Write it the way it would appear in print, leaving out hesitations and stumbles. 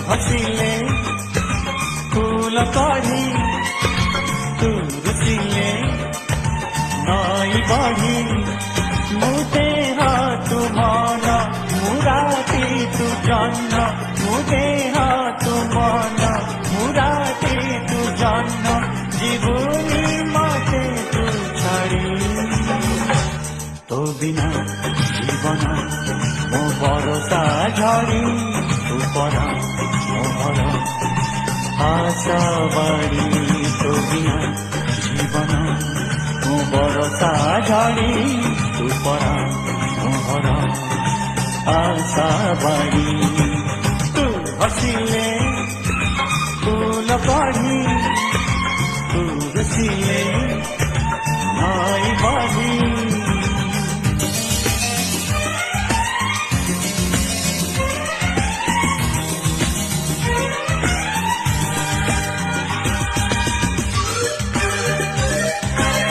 हसिले फूल कढ़ी तू रुसिले नई बढ़ी मुदे हाथ मन मुराती तू जन्न मुदे हाथ मन मुराती तू जन्न जीवनी मते तू छाड़ी तो बिना जीवन मो भरोसा झड़ी तू परा मो घर आशा बाड़ी तो बिना जीवन मो भरोसा झड़ी तू परा मो घर आशा बाड़ी।